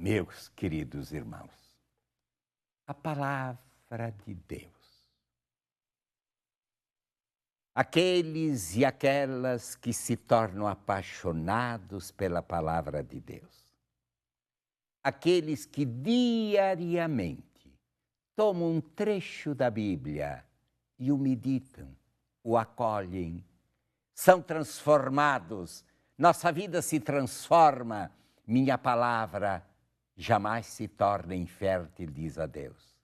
Meus queridos irmãos, a palavra de Deus. Aqueles e aquelas que se tornam apaixonados pela palavra de Deus. Aqueles que diariamente tomam um trecho da Bíblia e o meditam, o acolhem, são transformados, nossa vida se transforma, minha palavra jamais se torna infértil, diz a Deus.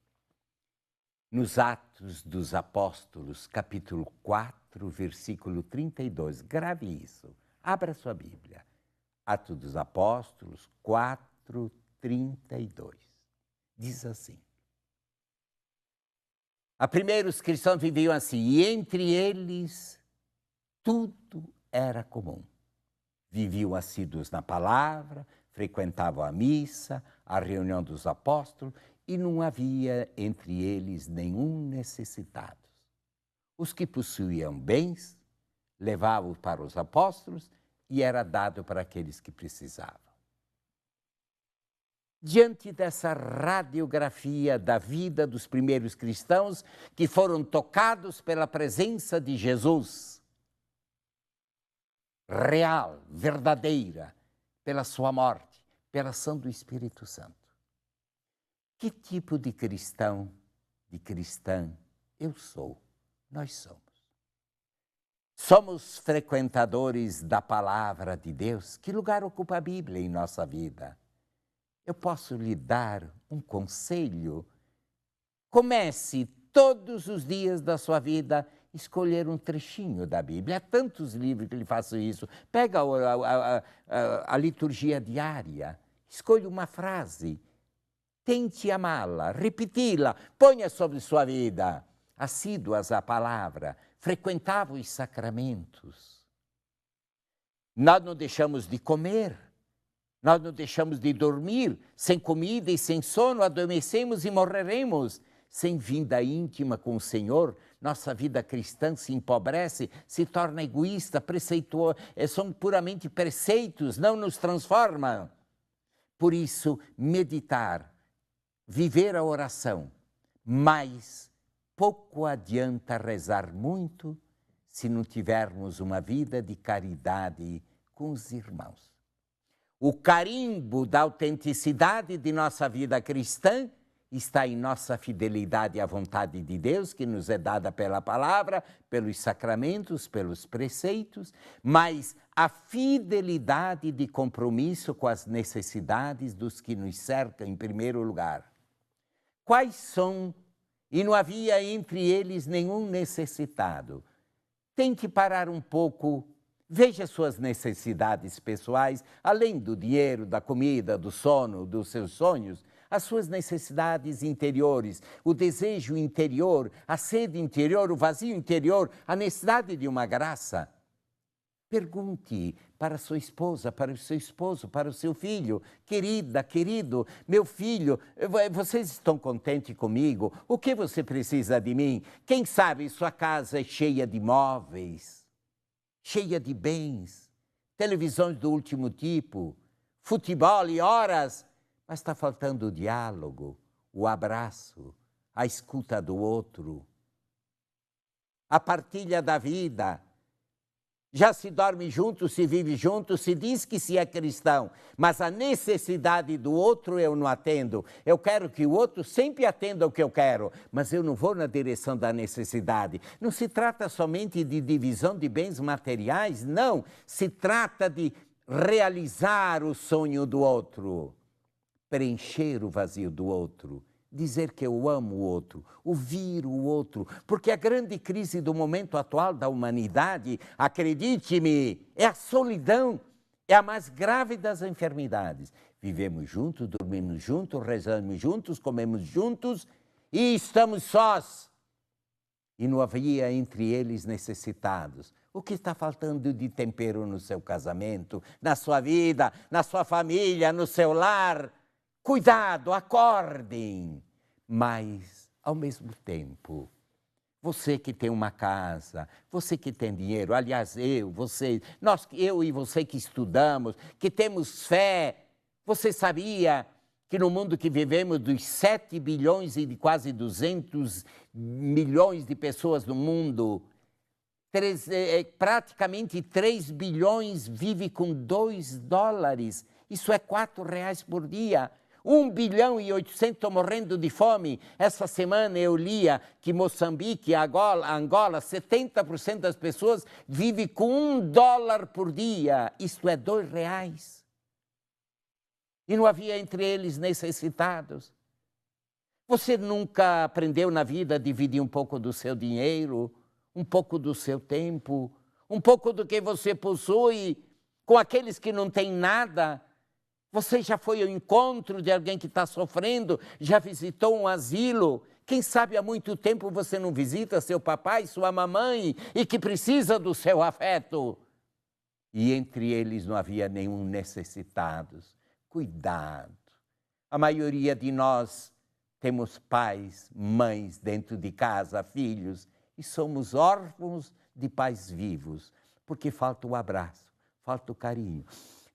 Nos Atos dos Apóstolos, capítulo 4, versículo 32, grave isso, abra sua Bíblia. Atos dos Apóstolos 4, 32, diz assim. A primeiro os cristãos viviam assim, e entre eles tudo era comum. Viviam assíduos na palavra, frequentavam a missa, a reunião dos apóstolos, e não havia entre eles nenhum necessitado. Os que possuíam bens, levavam para os apóstolos e era dado para aqueles que precisavam. Diante dessa radiografia da vida dos primeiros cristãos que foram tocados pela presença de Jesus, real, verdadeira, pela sua morte, pela ação do Espírito Santo. Que tipo de cristão, de cristã eu sou, nós somos? Somos frequentadores da palavra de Deus? Que lugar ocupa a Bíblia em nossa vida? Eu posso lhe dar um conselho? Comece todos os dias da sua vida escolher um trechinho da Bíblia. Há tantos livros que lhe façam isso. Pega a liturgia diária, escolha uma frase, tente amá-la, repeti-la, ponha sobre sua vida. Assíduas à palavra, frequentava os sacramentos. Nós não deixamos de comer, nós não deixamos de dormir, sem comida e sem sono, adormecemos e morreremos. Sem vinda íntima com o Senhor, nossa vida cristã se empobrece, se torna egoísta, são puramente preceitos, não nos transformam. Por isso, meditar, viver a oração, mas pouco adianta rezar muito se não tivermos uma vida de caridade com os irmãos. O carimbo da autenticidade de nossa vida cristã está em nossa fidelidade à vontade de Deus, que nos é dada pela palavra, pelos sacramentos, pelos preceitos, mas a fidelidade de compromisso com as necessidades dos que nos cercam em primeiro lugar. Quais são? E não havia entre eles nenhum necessitado. Tente parar um pouco, veja suas necessidades pessoais, além do dinheiro, da comida, do sono, dos seus sonhos, as suas necessidades interiores, o desejo interior, a sede interior, o vazio interior, a necessidade de uma graça. Pergunte para sua esposa, para o seu esposo, para o seu filho, querida, querido, meu filho, vocês estão contentes comigo? O que você precisa de mim? Quem sabe sua casa é cheia de móveis, cheia de bens, televisões do último tipo, futebol e horas, mas está faltando o diálogo, o abraço, a escuta do outro, a partilha da vida. Já se dorme junto, se vive junto, se diz que se é cristão, mas a necessidade do outro eu não atendo. Eu quero que o outro sempre atenda o que eu quero, mas eu não vou na direção da necessidade. Não se trata somente de divisão de bens materiais, não. Se trata de realizar o sonho do outro, preencher o vazio do outro, dizer que eu amo o outro, ouvir o outro, porque a grande crise do momento atual da humanidade, acredite-me, é a solidão, é a mais grave das enfermidades. Vivemos juntos, dormimos juntos, rezamos juntos, comemos juntos e estamos sós. E não havia entre eles necessitados. O que está faltando de tempero no seu casamento, na sua vida, na sua família, no seu lar? Cuidado, acordem, mas, ao mesmo tempo, você que tem uma casa, você que tem dinheiro, aliás, eu e você que estudamos, que temos fé, você sabia que no mundo que vivemos, dos 7 bilhões e de quase 200 milhões de pessoas no mundo, praticamente 3 bilhões vive com $2. Isso é R$ 4 por dia. 1 bilhão e 800 estão morrendo de fome. Essa semana eu lia que Moçambique, Angola, 70% das pessoas vivem com $1 por dia. Isto é R$ 2. E não havia entre eles necessitados. Você nunca aprendeu na vida a dividir um pouco do seu dinheiro, um pouco do seu tempo, um pouco do que você possui com aqueles que não têm nada? Você já foi ao encontro de alguém que está sofrendo? Já visitou um asilo? Quem sabe há muito tempo você não visita seu papai, sua mamãe e que precisa do seu afeto? E entre eles não havia nenhum necessitado. Cuidado. A maioria de nós temos pais, mães dentro de casa, filhos, e somos órfãos de pais vivos, porque falta o abraço, falta o carinho.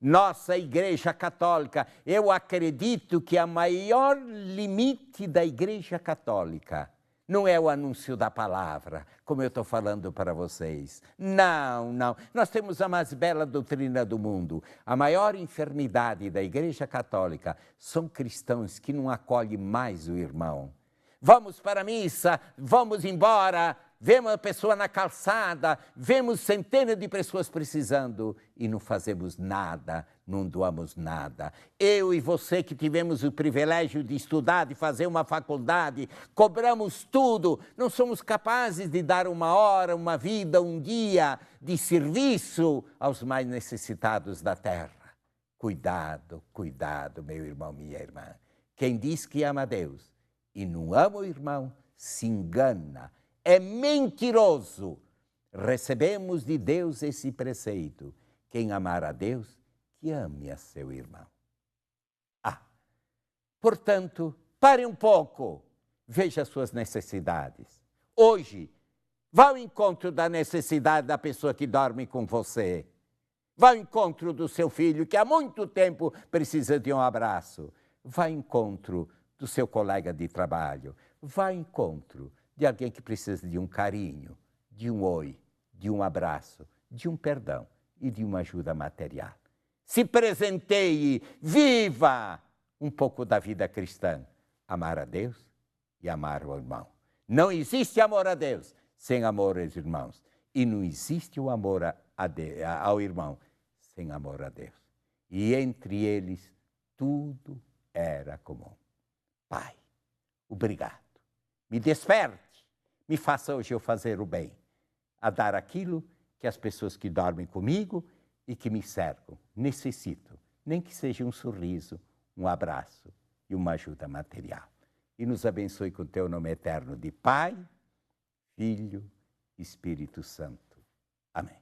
Nossa Igreja Católica, eu acredito que a maior limite da Igreja Católica não é o anúncio da palavra, como eu estou falando para vocês. Não, não. Nós temos a mais bela doutrina do mundo. A maior enfermidade da Igreja Católica são cristãos que não acolhem mais o irmão. Vamos para a missa, vamos embora, vemos a pessoa na calçada, vemos centenas de pessoas precisando e não fazemos nada, não doamos nada. Eu e você que tivemos o privilégio de estudar, de fazer uma faculdade, cobramos tudo, não somos capazes de dar uma hora, uma vida, um dia de serviço aos mais necessitados da terra. Cuidado, cuidado, meu irmão, minha irmã. Quem diz que ama a Deus e não ama o irmão, se engana, é mentiroso. Recebemos de Deus esse preceito: quem amar a Deus, que ame a seu irmão. Portanto, pare um pouco, veja as suas necessidades. Hoje, vá ao encontro da necessidade da pessoa que dorme com você. Vá ao encontro do seu filho que há muito tempo precisa de um abraço. Vá ao encontro do seu colega de trabalho. Vá ao encontro de alguém que precisa de um carinho, de um oi, de um abraço, de um perdão e de uma ajuda material. Se presenteie, viva um pouco da vida cristã. Amar a Deus e amar o irmão. Não existe amor a Deus sem amor aos irmãos. E não existe o amor ao irmão sem amor a Deus. E entre eles tudo era comum. Pai, obrigado. Me desperte, me faça hoje eu fazer o bem, a dar aquilo que as pessoas que dormem comigo e que me cercam necessitam, nem que seja um sorriso, um abraço e uma ajuda material. E nos abençoe com o teu nome eterno de Pai, Filho e Espírito Santo. Amém.